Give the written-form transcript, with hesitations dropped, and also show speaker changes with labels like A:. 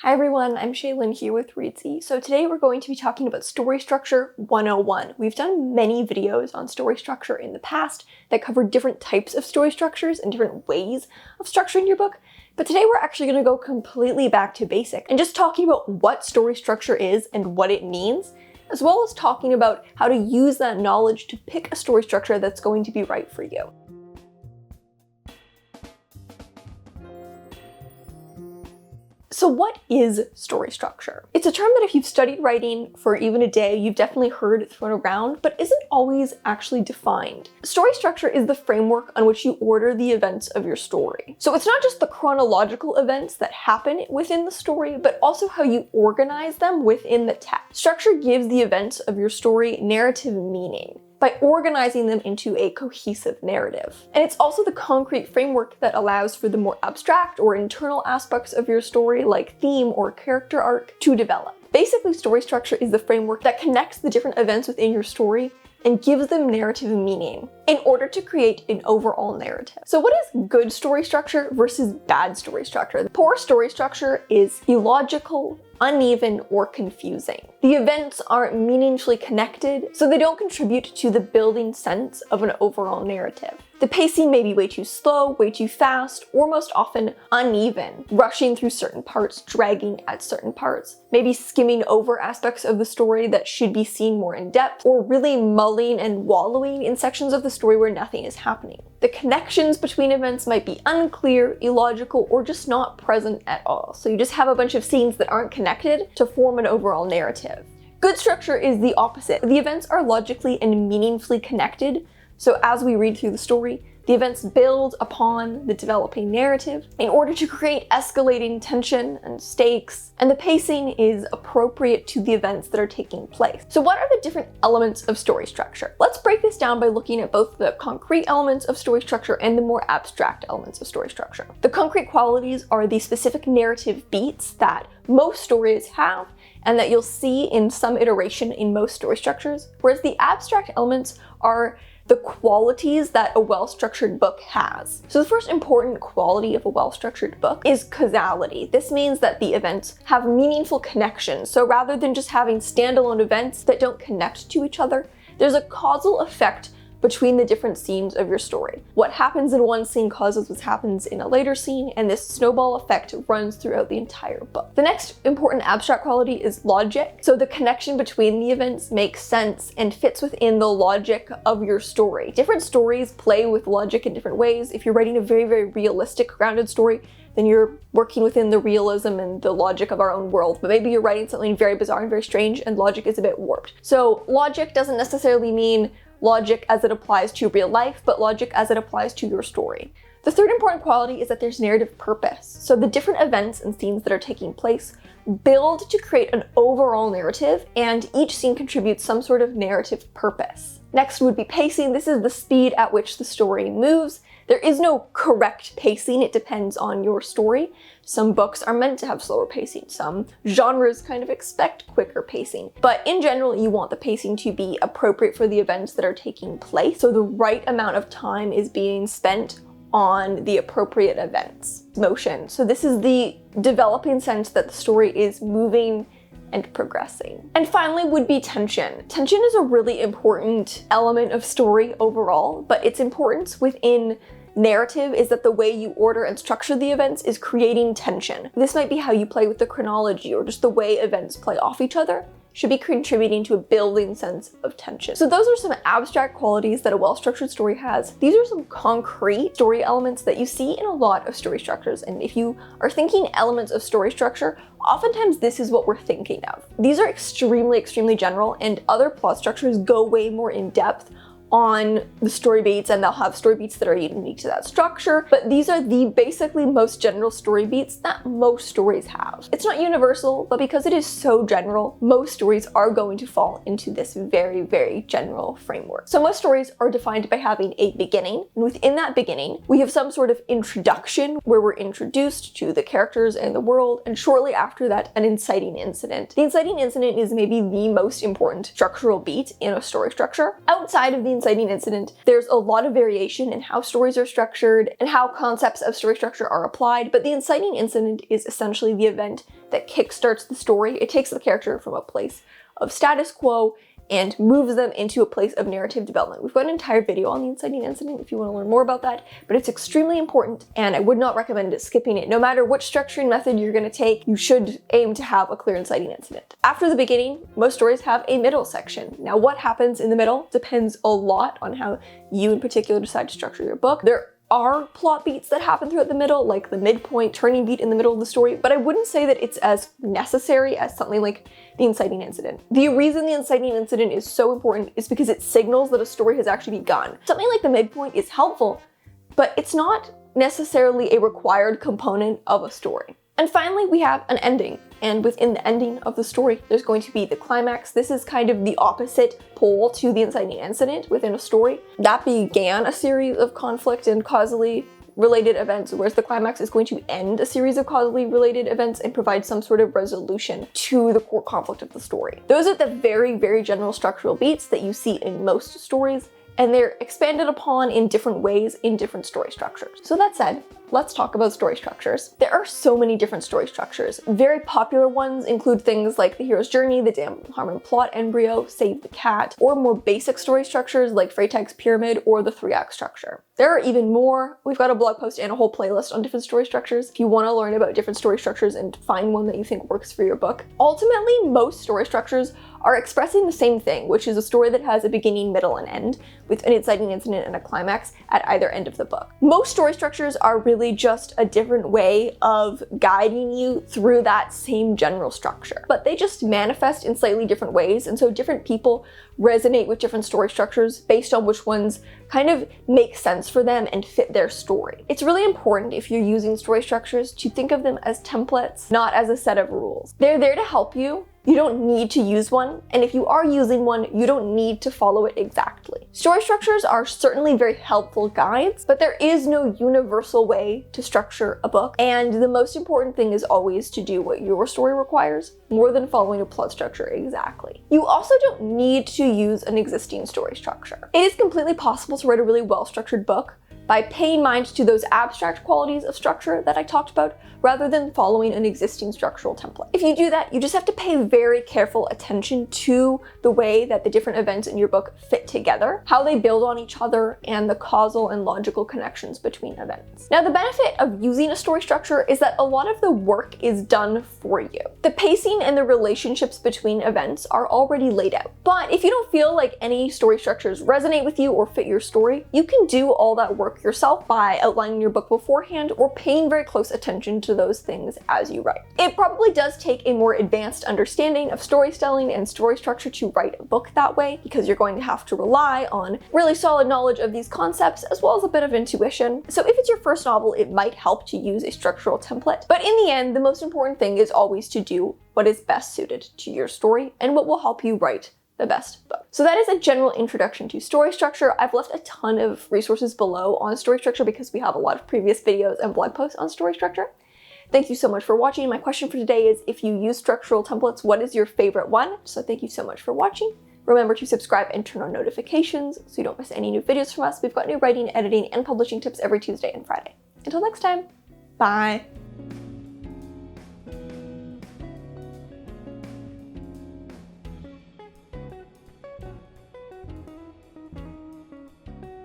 A: Hi everyone, I'm Shaylin here with Reedsy. So today we're going to be talking about story structure 101. We've done many videos on story structure in the past that cover different types of story structures and different ways of structuring your book. But today we're actually going to go completely back to basic and just talking about what story structure is and what it means, as well as talking about how to use that knowledge to pick a story structure that's going to be right for you. So what is story structure? It's a term that if you've studied writing for even a day, you've definitely heard thrown around, but isn't always actually defined. Story structure is the framework on which you order the events of your story. So it's not just the chronological events that happen within the story, but also how you organize them within the text. Structure gives the events of your story narrative meaning by organizing them into a cohesive narrative. And it's also the concrete framework that allows for the more abstract or internal aspects of your story, like theme or character arc, to develop. Basically, story structure is the framework that connects the different events within your story and gives them narrative meaning in order to create an overall narrative. So what is good story structure versus bad story structure? The poor story structure is illogical, uneven, or confusing. The events aren't meaningfully connected, so they don't contribute to the building sense of an overall narrative. The pacing may be way too slow, way too fast, or most often uneven, rushing through certain parts, dragging at certain parts, maybe skimming over aspects of the story that should be seen more in depth, or really mulling and wallowing in sections of the story where nothing is happening. The connections between events might be unclear, illogical, or just not present at all. So you just have a bunch of scenes that aren't connected to form an overall narrative. Good structure is the opposite. The events are logically and meaningfully connected, so as we read through the story, the events build upon the developing narrative in order to create escalating tension and stakes, and the pacing is appropriate to the events that are taking place. So what are the different elements of story structure? Let's break this down by looking at both the concrete elements of story structure and the more abstract elements of story structure. The concrete qualities are the specific narrative beats that most stories have and that you'll see in some iteration in most story structures, whereas the abstract elements are the qualities that a well-structured book has. So the first important quality of a well-structured book is causality. This means that the events have meaningful connections. So rather than just having standalone events that don't connect to each other, there's a causal effect between the different scenes of your story. What happens in one scene causes what happens in a later scene, and this snowball effect runs throughout the entire book. The next important abstract quality is logic. So the connection between the events makes sense and fits within the logic of your story. Different stories play with logic in different ways. If you're writing a very, very realistic, grounded story, then you're working within the realism and the logic of our own world. But maybe you're writing something very bizarre and very strange, and logic is a bit warped. So logic doesn't necessarily mean logic as it applies to real life, but logic as it applies to your story. The third important quality is that there's narrative purpose. So the different events and scenes that are taking place build to create an overall narrative, and each scene contributes some sort of narrative purpose. Next would be pacing. This is the speed at which the story moves. There is no correct pacing, it depends on your story. Some books are meant to have slower pacing, some genres kind of expect quicker pacing. But in general, you want the pacing to be appropriate for the events that are taking place, so the right amount of time is being spent on the appropriate events. Motion. So this is the developing sense that the story is moving and progressing. And finally would be tension. Tension is a really important element of story overall, but its importance within narrative is that the way you order and structure the events is creating tension. This might be how you play with the chronology, or just the way events play off each other should be contributing to a building sense of tension. So those are some abstract qualities that a well-structured story has. These are some concrete story elements that you see in a lot of story structures. And if you are thinking elements of story structure, oftentimes this is what we're thinking of. These are extremely, extremely general, and other plot structures go way more in depth on the story beats, and they'll have story beats that are unique to that structure, but these are the basically most general story beats that most stories have. It's not universal, but because it is so general, most stories are going to fall into this very, very general framework. So most stories are defined by having a beginning, and within that beginning, we have some sort of introduction where we're introduced to the characters and the world, and shortly after that, an inciting incident. The inciting incident is maybe the most important structural beat in a story structure. Outside of the inciting incident, there's a lot of variation in how stories are structured and how concepts of story structure are applied, but the inciting incident is essentially the event that kickstarts the story. It takes the character from a place of status quo and moves them into a place of narrative development. We've got an entire video on the inciting incident if you want to learn more about that, but it's extremely important and I would not recommend skipping it. No matter which structuring method you're going to take, you should aim to have a clear inciting incident. After the beginning, most stories have a middle section. Now what happens in the middle depends a lot on how you in particular decide to structure your book. There are plot beats that happen throughout the middle, like the midpoint turning beat in the middle of the story, but I wouldn't say that it's as necessary as something like the inciting incident. The reason the inciting incident is so important is because it signals that a story has actually begun. Something like the midpoint is helpful, but it's not necessarily a required component of a story. And finally, we have an ending. And within the ending of the story, there's going to be the climax. This is kind of the opposite pole to the inciting incident within a story. That began a series of conflict and causally related events, whereas the climax is going to end a series of causally related events and provide some sort of resolution to the core conflict of the story. Those are the very, very general structural beats that you see in most stories, and they're expanded upon in different ways in different story structures. So that said, let's talk about story structures. There are so many different story structures. Very popular ones include things like the hero's journey, the Dan Harmon plot embryo, Save the Cat, or more basic story structures like Freytag's pyramid or the 3-act structure. There are even more. We've got a blog post and a whole playlist on different story structures if you want to learn about different story structures and find one that you think works for your book. Ultimately, most story structures are expressing the same thing, which is a story that has a beginning, middle, and end, with an inciting incident and a climax at either end of the book. Most story structures are really just a different way of guiding you through that same general structure, but they just manifest in slightly different ways, and so different people resonate with different story structures based on which ones kind of make sense for them and fit their story. It's really important if you're using story structures to think of them as templates, not as a set of rules. They're there to help you. You don't need to use one, and if you are using one, you don't need to follow it exactly. Story structures are certainly very helpful guides, but there is no universal way to structure a book, and the most important thing is always to do what your story requires, more than following a plot structure exactly. You also don't need to use an existing story structure. It is completely possible to write a really well-structured book by paying mind to those abstract qualities of structure that I talked about, rather than following an existing structural template. If you do that, you just have to pay very careful attention to the way that the different events in your book fit together, how they build on each other, and the causal and logical connections between events. Now, the benefit of using a story structure is that a lot of the work is done for you. The pacing and the relationships between events are already laid out. But if you don't feel like any story structures resonate with you or fit your story, you can do all that work yourself by outlining your book beforehand or paying very close attention to those things as you write. It probably does take a more advanced understanding of storytelling and story structure to write a book that way, because you're going to have to rely on really solid knowledge of these concepts as well as a bit of intuition. So if it's your first novel, it might help to use a structural template. But in the end, the most important thing is always to do what is best suited to your story and what will help you write the best book. So that is a general introduction to story structure. I've left a ton of resources below on story structure because we have a lot of previous videos and blog posts on story structure. Thank you so much for watching. My question for today is, if you use structural templates, what is your favorite one? So thank you so much for watching. Remember to subscribe and turn on notifications so you don't miss any new videos from us. We've got new writing, editing, and publishing tips every Tuesday and Friday. Until next time, bye.